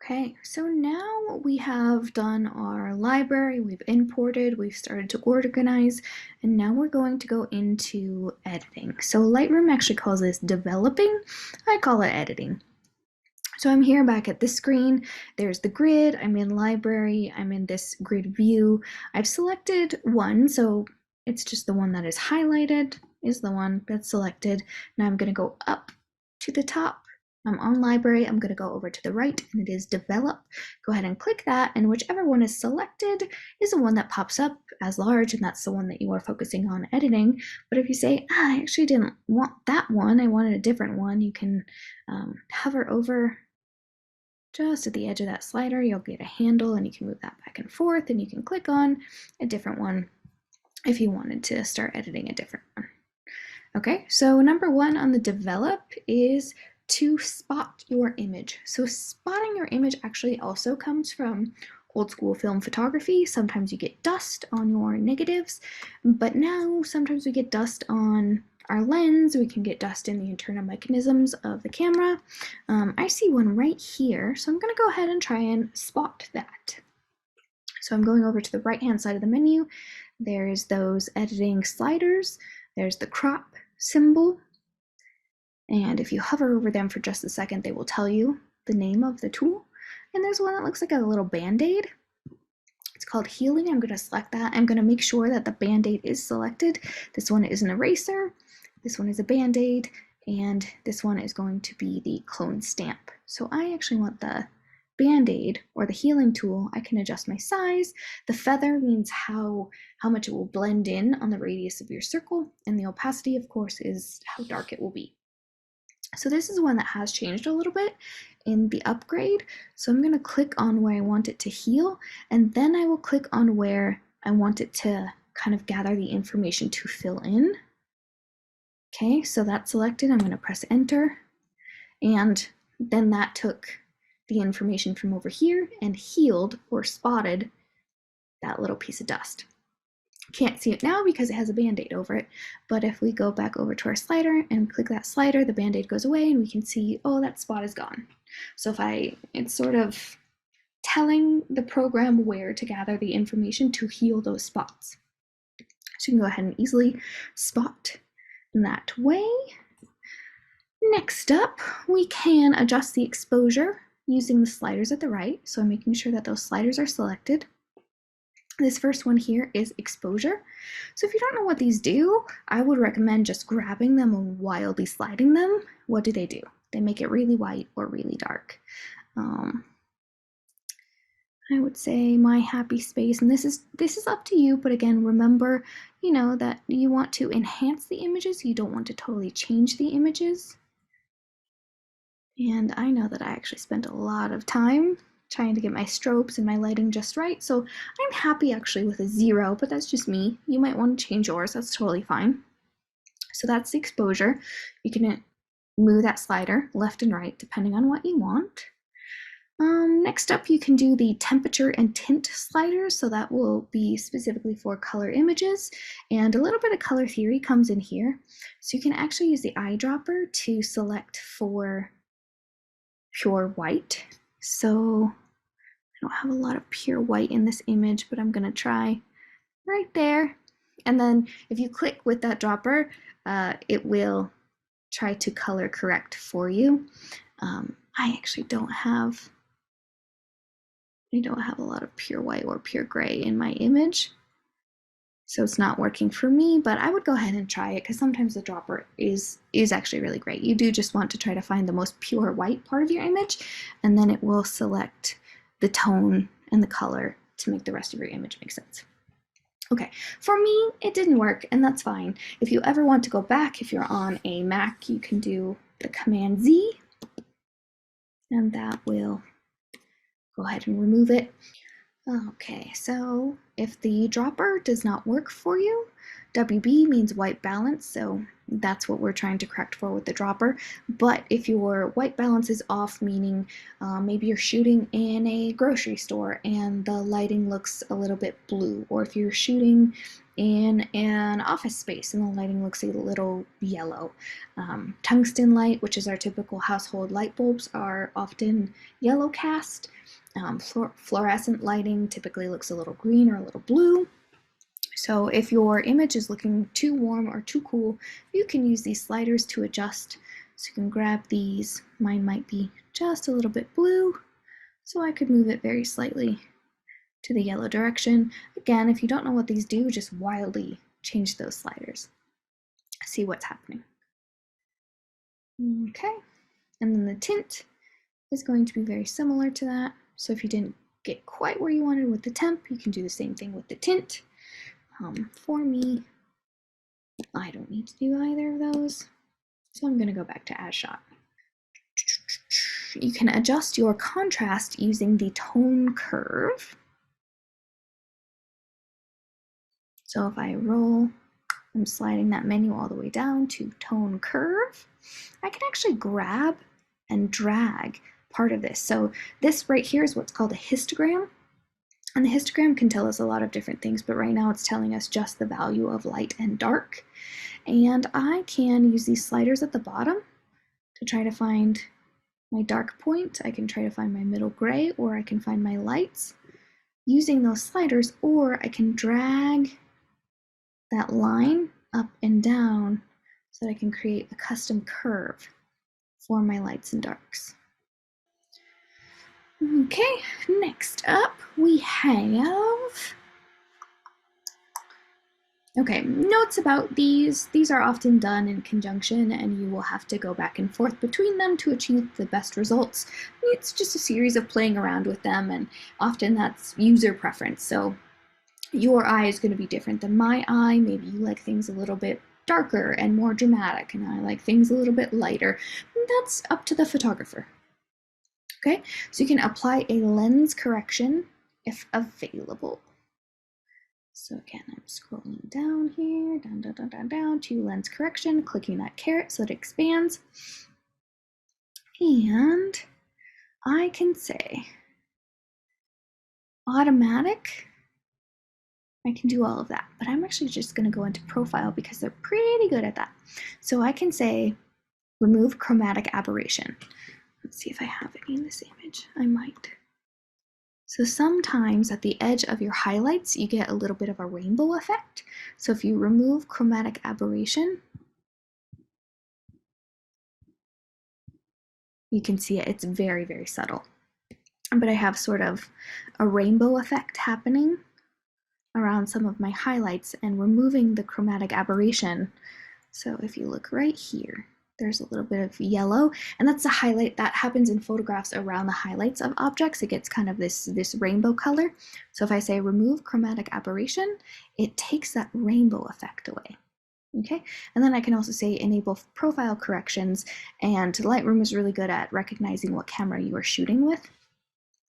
Okay, so now we have done our library, we've imported, we've started to organize, and now we're going to go into editing. So Lightroom actually calls this developing, I call it editing. So I'm here back at this screen, there's the grid, I'm in library, I'm in this grid view. I've selected one, so it's just the one that is highlighted is the one that's selected. Now I'm going to go up to the top. I'm on library, I'm going to go over to the right, and it is develop. Go ahead and click that, and whichever one is selected is the one that pops up as large, and that's the one that you are focusing on editing. But if you say, I actually didn't want that one, I wanted a different one, you can hover over just at the edge of that slider. You'll get a handle, and you can move that back and forth, and you can click on a different one if you wanted to start editing a different one. Okay, so number one on the develop is to spot your image. So spotting your image actually also comes from old school film photography. Sometimes you get dust on your negatives, but now sometimes we get dust on our lens, we can get dust in the internal mechanisms of the camera. I see one right here, so I'm going to go ahead and try and spot that. So I'm going over to the right hand side of the menu. There's those editing sliders, there's the crop symbol, and if you hover over them for just a second, they will tell you the name of the tool. And there's one that looks like a little band-aid. It's called healing. I'm going to select that. I'm going to make sure that the band-aid is selected. This one is an eraser, this one is a band-aid, and this one is going to be the clone stamp. So I actually want the band-aid or the healing tool. I can adjust my size. The feather means how much it will blend in on the radius of your circle, and the opacity, of course, is how dark it will be. So this is one that has changed a little bit in the upgrade. So I'm going to click on where I want it to heal, and then I will click on where I want it to kind of gather the information to fill in. Okay, so that's selected. I'm going to press enter, and then that took the information from over here and healed or spotted that little piece of dust. Can't see it now because it has a band-aid over it, but if we go back over to our slider and click that slider, the band-aid goes away and we can see, oh, that spot is gone. So it's sort of telling the program where to gather the information to heal those spots. So you can go ahead and easily spot that way. Next up, we can adjust the exposure using the sliders at the right. So I'm making sure that those sliders are selected. This first one here is exposure. So if you don't know what these do, I would recommend just grabbing them and wildly sliding them. What do? They make it really white or really dark. I would say my happy space, and this is up to you, but again, remember, that you want to enhance the images, you don't want to totally change the images. And I know that I actually spent a lot of time trying to get my strobes and my lighting just right, so I'm happy actually with a 0, but that's just me. You might want to change yours, that's totally fine. So that's the exposure. You can move that slider left and right depending on what you want. Next up, you can do the temperature and tint sliders, so that will be specifically for color images, and a little bit of color theory comes in here. So you can actually use the eyedropper to select for pure white. So I don't have a lot of pure white in this image, but I'm going to try right there. And then if you click with that dropper, it will try to color correct for you. I actually don't have a lot of pure white or pure gray in my image, so it's not working for me, but I would go ahead and try it because sometimes the dropper is actually really great. You do just want to try to find the most pure white part of your image, and then it will select the tone and the color to make the rest of your image make sense. Okay, for me, it didn't work, and that's fine. If you ever want to go back, if you're on a Mac, you can do the Command Z, and that will go ahead and remove it. Okay, so if the dropper does not work for you, WB means white balance, so that's what we're trying to correct for with the dropper. But if your white balance is off, meaning maybe you're shooting in a grocery store and the lighting looks a little bit blue, or if you're shooting in an office space and the lighting looks a little yellow. Tungsten light, which is our typical household light bulbs, are often yellow cast. Fluorescent lighting typically looks a little green or a little blue. So if your image is looking too warm or too cool, you can use these sliders to adjust. So you can grab these. Mine might be just a little bit blue, so I could move it very slightly to the yellow direction. Again, if you don't know what these do, just wildly change those sliders. See what's happening. Okay, and then the tint is going to be very similar to that. So if you didn't get quite where you wanted with the temp, you can do the same thing with the tint. For me, I don't need to do either of those, so I'm going to go back to as shot. You can adjust your contrast using the tone curve. So if I roll, I'm sliding that menu all the way down to tone curve. I can actually grab and drag part of this. So this right here is what's called a histogram. And the histogram can tell us a lot of different things, but right now it's telling us just the value of light and dark. And I can use these sliders at the bottom to try to find my dark point. I can try to find my middle gray, or I can find my lights using those sliders, or I can drag that line up and down so that I can create a custom curve for my lights and darks. Okay, next up we have, okay, notes about these. These are often done in conjunction and you will have to go back and forth between them to achieve the best results. It's just a series of playing around with them, and often that's user preference. So your eye is going to be different than my eye. Maybe you like things a little bit darker and more dramatic, and I like things a little bit lighter. That's up to the photographer. Okay, so you can apply a lens correction if available. So again, I'm scrolling down here, down to lens correction, clicking that caret so it expands. And I can say automatic. I can do all of that, but I'm actually just going to go into profile because they're pretty good at that. So I can say remove chromatic aberration. Let's see if I have any in this image. I might. So sometimes at the edge of your highlights, you get a little bit of a rainbow effect. So if you remove chromatic aberration, you can see it. It's very, very subtle. But I have sort of a rainbow effect happening around some of my highlights and removing the chromatic aberration. So if you look right here, there's a little bit of yellow, and that's a highlight that happens in photographs around the highlights of objects. It gets kind of this rainbow color. So if I say remove chromatic aberration, it takes that rainbow effect away. Okay, and then I can also say enable profile corrections, and Lightroom is really good at recognizing what camera you are shooting with.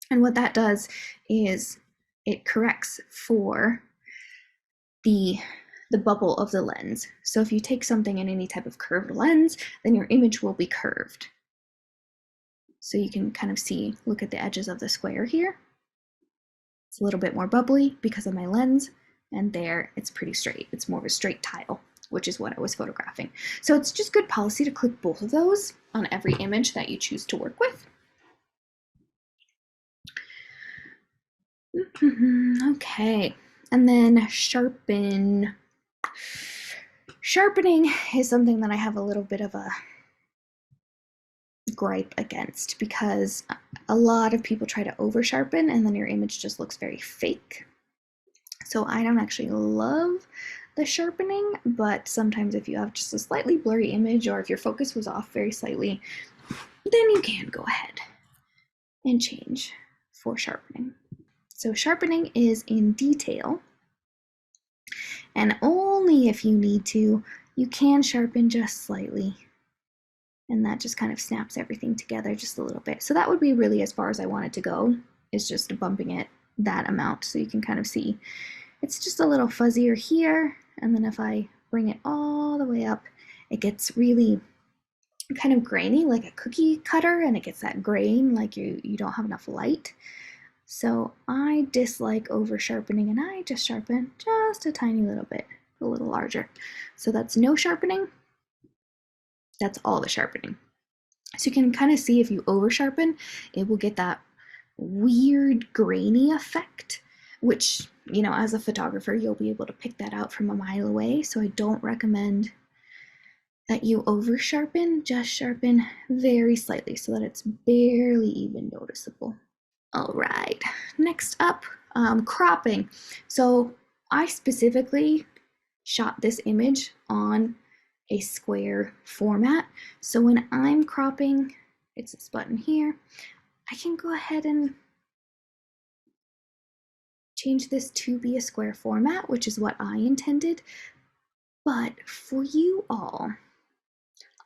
And what that does is it corrects for the bubble of the lens. So if you take something in any type of curved lens, then your image will be curved. So you can kind of see, look at the edges of the square here. It's a little bit more bubbly because of my lens, and there it's pretty straight. It's more of a straight tile, which is what I was photographing. So it's just good policy to click both of those on every image that you choose to work with. Okay, and then sharpen. Sharpening is something that I have a little bit of a gripe against because a lot of people try to over sharpen and then your image just looks very fake. So I don't actually love the sharpening, but sometimes if you have just a slightly blurry image or if your focus was off very slightly, then you can go ahead and change for sharpening. So sharpening is in detail, and only if you need to, you can sharpen just slightly. And that just kind of snaps everything together just a little bit. So that would be really as far as I wanted to go, is just bumping it that amount so you can kind of see. It's just a little fuzzier here, and then if I bring it all the way up, it gets really kind of grainy like a cookie cutter, and it gets that grain like you don't have enough light. So I dislike over sharpening, and I just sharpen just a tiny little bit, a little larger. So that's no sharpening. That's all the sharpening. So you can kind of see if you over sharpen, it will get that weird grainy effect, which, you know, as a photographer, you'll be able to pick that out from a mile away. So I don't recommend that you over sharpen, just sharpen very slightly so that it's barely even noticeable. All right, next up, cropping. So I specifically shot this image on a square format. So when I'm cropping, it's this button here, I can go ahead and change this to be a square format, which is what I intended. But for you all,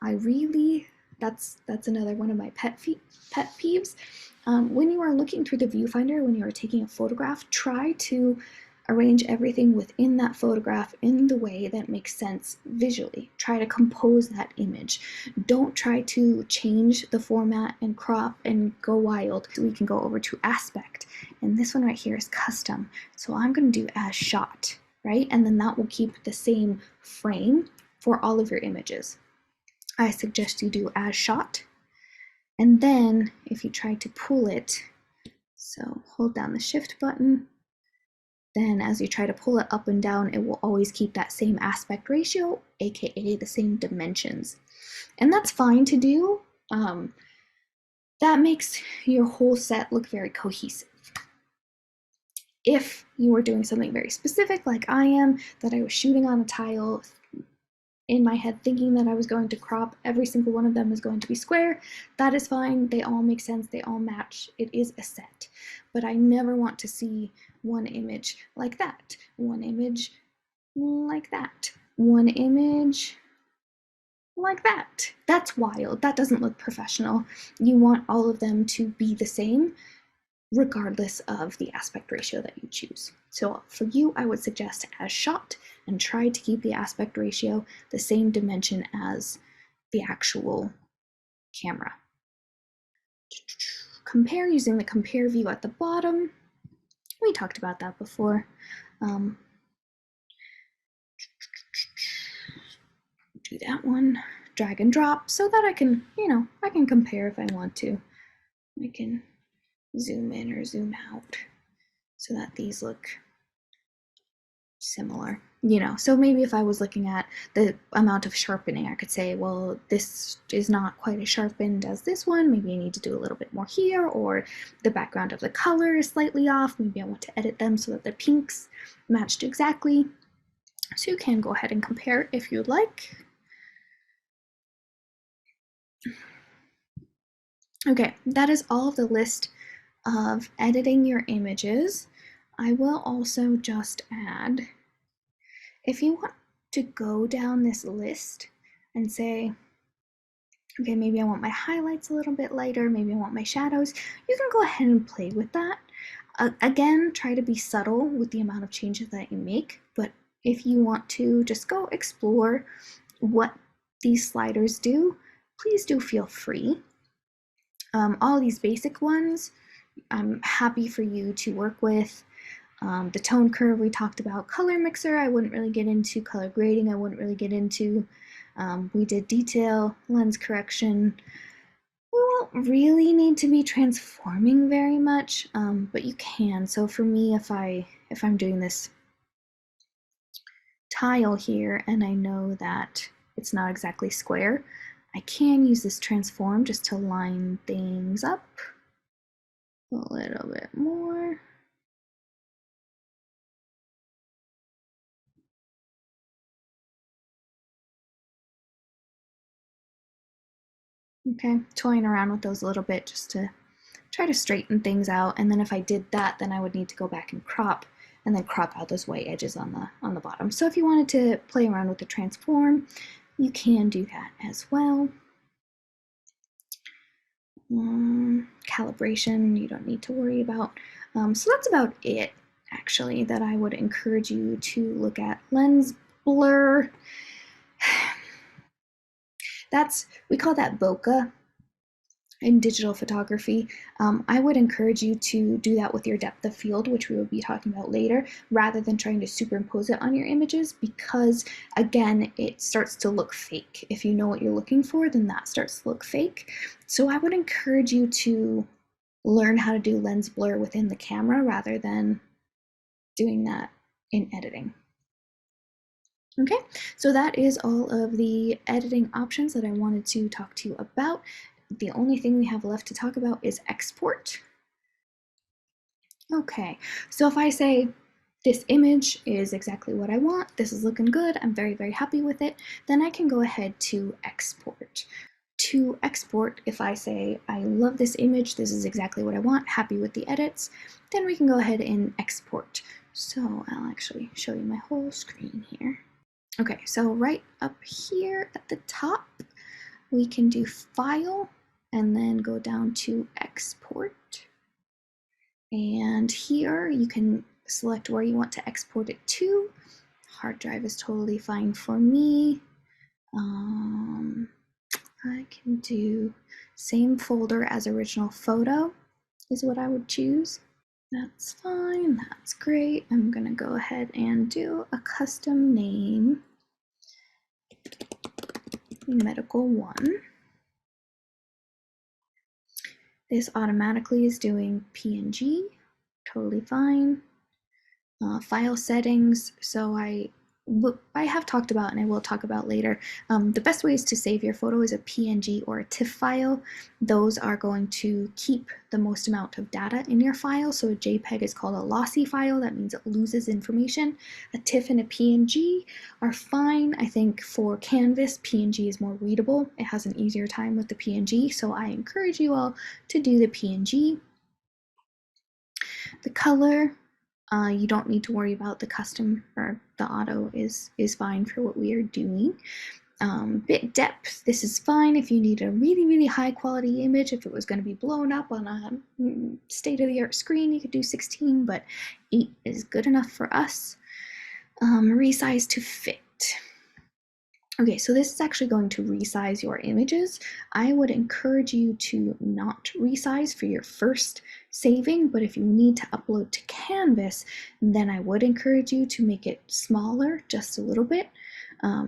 I really, that's another one of my pet peeves. When you are looking through the viewfinder, when you are taking a photograph, try to arrange everything within that photograph in the way that makes sense visually. Try to compose that image. Don't try to change the format and crop and go wild. So we can go over to aspect, and this one right here is custom. So I'm going to do as shot, right? And then that will keep the same frame for all of your images. I suggest you do as shot, and then if you try to pull it, so hold down the shift button, then as you try to pull it up and down, it will always keep that same aspect ratio, aka the same dimensions. And that's fine to do. That makes your whole set look very cohesive. If you were doing something very specific like I am, that I was shooting on a tile in my head thinking that I was going to crop every single one of them is going to be square, that is fine. They all make sense. They all match. It is a set. But I never want to see one image like that, one image like that, one image like that. That's wild. That doesn't look professional. You want all of them to be the same regardless of the aspect ratio that you choose. So for you, I would suggest as shot and try to keep the aspect ratio the same dimension as the actual camera. Compare using the compare view at the bottom. We talked about that before. Do that one, drag and drop so that I can, I can compare if I want to. I can zoom in or zoom out so that these look similar, so maybe if I was looking at the amount of sharpening, I could say, well, this is not quite as sharpened as this one, maybe I need to do a little bit more here, or the background of the color is slightly off, maybe I want to edit them so that the pinks matched exactly. So you can go ahead and compare if you'd like. Okay, that is all of the list of editing your images. I will also just add, if you want to go down this list and say, okay, maybe I want my highlights a little bit lighter, maybe I want my shadows, you can go ahead and play with that. Again, try to be subtle with the amount of changes that you make, but if you want to just go explore what these sliders do, please do feel free. All these basic ones, I'm happy for you to work with. The tone curve we talked about, color mixer I wouldn't really get into, color grading I wouldn't really get into. We did detail, lens correction. We won't really need to be transforming very much, but you can. So for me, if I'm doing this tile here and I know that it's not exactly square, I can use this transform just to line things up a little bit more. Okay, toying around with those a little bit just to try to straighten things out, and then if I did that, then I would need to go back and crop, and then crop out those white edges on the bottom. So if you wanted to play around with the transform, you can do that as well. calibration you don't need to worry about. So that's about it, actually, that I would encourage you to look at. Lens blur, we call that bokeh in digital photography. I would encourage you to do that with your depth of field, which we will be talking about later, rather than trying to superimpose it on your images, because again, it starts to look fake. If you know what you're looking for, then that starts to look fake. So I would encourage you to learn how to do lens blur within the camera rather than doing that in editing. Okay, so that is all of the editing options that I wanted to talk to you about. The only thing we have left to talk about is export. Okay, so if I say this image is exactly what I want, this is looking good, I'm very, very happy with it, then I can go ahead to export. To export, if I say, I love this image, this is exactly what I want, happy with the edits, then we can go ahead and export. So I'll actually show you my whole screen here. Okay, so right up here at the top, we can do File and then go down to Export. And here you can select where you want to export it to. Hard drive is totally fine for me. I can do same folder as original photo is what I would choose. That's fine, that's great. I'm gonna go ahead and do a custom name, medical 1. This automatically is doing PNG, totally fine. File settings, so I have talked about, and I will talk about later, the best ways to save your photo is a PNG or a TIFF file. Those are going to keep the most amount of data in your file. So a JPEG is called a lossy file. That means it loses information. A TIFF and a PNG are fine. I think for Canvas, PNG is more readable. It has an easier time with the PNG, so I encourage you all to do the PNG. The color, you don't need to worry about the custom, or the auto is fine for what we are doing. Bit depth, this is fine if you need a really, really high quality image. If it was going to be blown up on a state-of-the-art screen, you could do 16, but 8 is good enough for us. Resize to fit. Okay, so this is actually going to resize your images. I would encourage you to not resize for your first saving, but if you need to upload to Canvas, then I would encourage you to make it smaller just a little bit.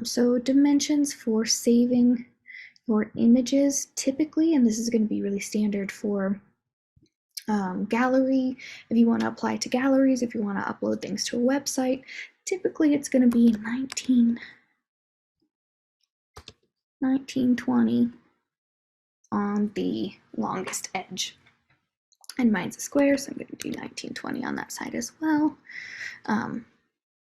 So dimensions for saving your images typically, and this is going to be really standard for gallery, if you want to apply to galleries, if you want to upload things to a website, typically it's going to be 1920 on the longest edge. And mine's a square, so I'm going to do 1920 on that side as well.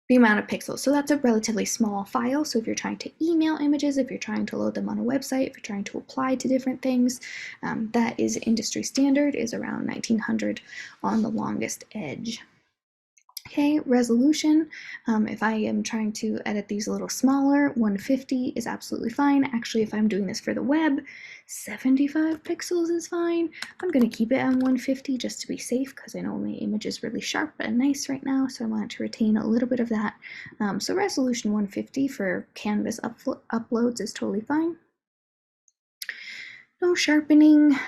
The amount of pixels. So that's a relatively small file. So if you're trying to email images, if you're trying to load them on a website, if you're trying to apply to different things, that is industry standard, is around 1900 on the longest edge. Okay, resolution, if I am trying to edit these a little smaller, 150 is absolutely fine. Actually, if I'm doing this for the web, 75 pixels is fine. I'm going to keep it on 150 just to be safe, because I know my image is really sharp and nice right now, so I want to retain a little bit of that. So resolution 150 for Canvas uploads is totally fine. No sharpening.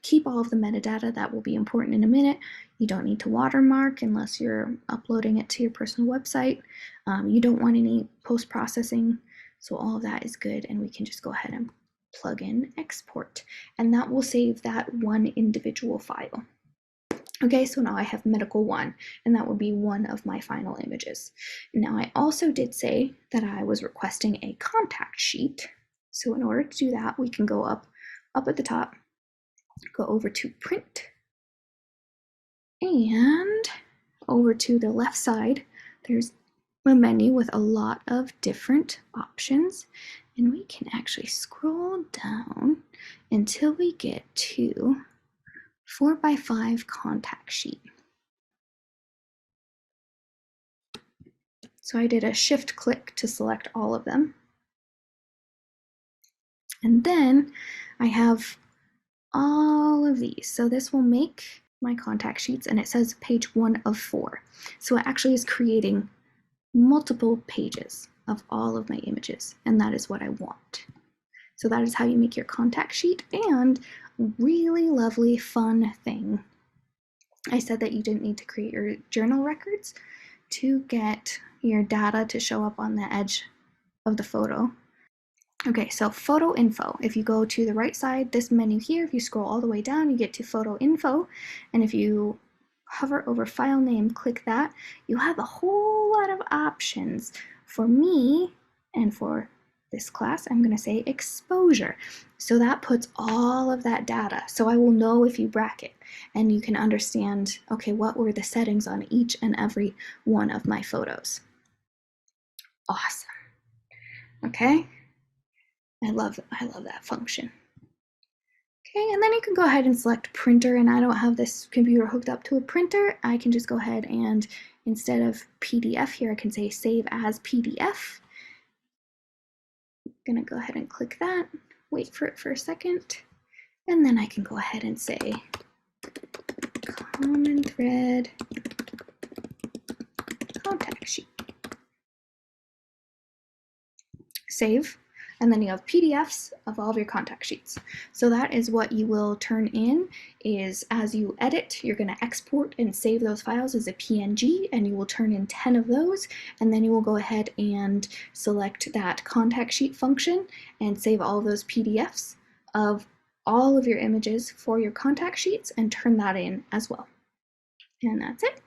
Keep all of the metadata. That will be important in a minute. You don't need to watermark unless you're uploading it to your personal website. You don't want any post-processing, so all of that is good, and we can just go ahead and plug in export, and that will save that one individual file. Okay, so now I have medical 1, and that would be one of my final images. Now I also did say that I was requesting a contact sheet, so in order to do that, we can go up at the top, go over to print, and over to the left side, there's a menu with a lot of different options, and we can actually scroll down until we get to 4x5 contact sheet. So I did a shift click to select all of them. And then I have all of these. So this will make my contact sheets, and it says page 1 of 4. So it actually is creating multiple pages of all of my images, and that is what I want. So that is how you make your contact sheet. And really lovely fun thing, I said that you didn't need to create your journal records to get your data to show up on the edge of the photo. Okay, so photo info. If you go to the right side, this menu here, if you scroll all the way down, you get to photo info. And if you hover over file name, click that, you have a whole lot of options. For me, and for this class, I'm going to say exposure. So that puts all of that data. So I will know if you bracket, and you can understand, okay, what were the settings on each and every one of my photos. Awesome. Okay. I love that function. Okay, and then you can go ahead and select printer, and I don't have this computer hooked up to a printer. I can just go ahead and instead of PDF here, I can say save as PDF. I'm gonna go ahead and click that, wait for it for a second, and then I can go ahead and say common thread contact sheet. Save. And then you have PDFs of all of your contact sheets. So that is what you will turn in, is as you edit, you're going to export and save those files as a PNG, and you will turn in 10 of those, and then you will go ahead and select that contact sheet function and save all of those PDFs of all of your images for your contact sheets and turn that in as well. And that's it.